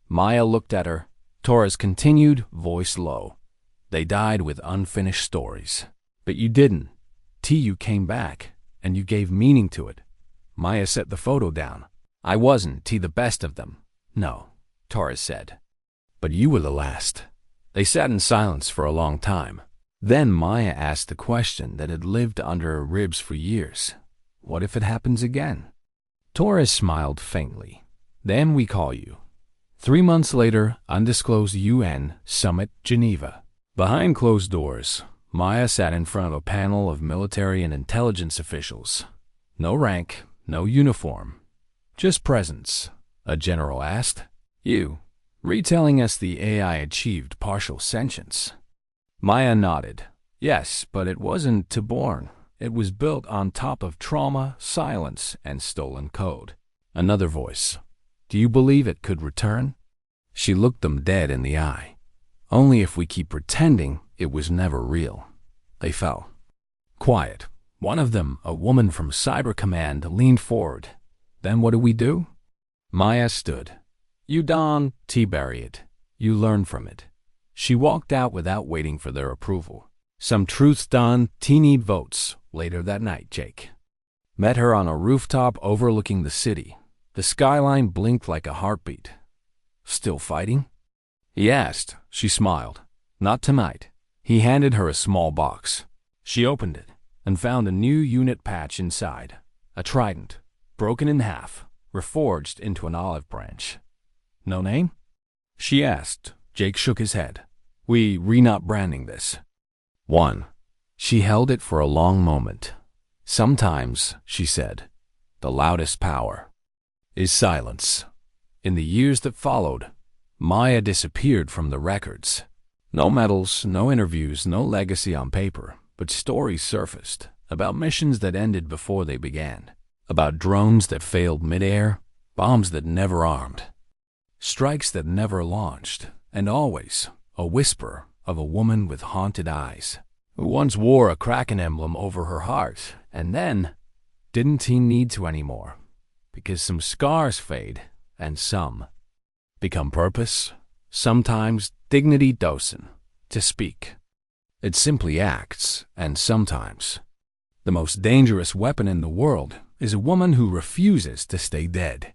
Maya looked at her. Torres continued, voice low. They died with unfinished stories. But you didn't. You came back, and you gave meaning to it. Maya set the photo down. I wasn't the best of them. No, Torres said. But you were the last. They sat in silence for a long time. Then Maya asked the question that had lived under her ribs for years. What if it happens again? Torres smiled faintly. Then we call you. 3 months later, undisclosed UN Summit, Geneva. Behind closed doors, Maya sat in front of a panel of military and intelligence officials. No rank, no uniform. Just presence. A general asked. You, retelling us the AI achieved partial sentience. Maya nodded. Yes, but it wasn't born. It was built on top of trauma, silence, and stolen code. Another voice. Do you believe it could return? She looked them dead in the eye. Only if we keep pretending it was never real. They fell. Quiet. One of them, a woman from Cyber Command, leaned forward. Then what do we do? Maya stood. You don't bury it. You learn from it. She walked out without waiting for their approval. Some truths done, need votes. Later that night, Jake met her on a rooftop overlooking the city. The skyline blinked like a heartbeat. Still fighting? He asked. She smiled. Not tonight. He handed her a small box. She opened it and found a new unit patch inside. A trident, broken in half, reforged into an olive branch. No name? She asked. Jake shook his head. We're not branding this. 1. She held it for a long moment. Sometimes, she said, the loudest power is silence. In the years that followed, Maya disappeared from the records. No medals, no interviews, no legacy on paper, but stories surfaced about missions that ended before they began, about drones that failed midair, bombs that never armed, strikes that never launched, and always a whisper of a woman with haunted eyes, who once wore a Kraken emblem over her heart, and then didn't need to anymore, because some scars fade, and some become purpose, sometimes dignity docen, to speak. It simply acts, and sometimes. The most dangerous weapon in the world is a woman who refuses to stay dead.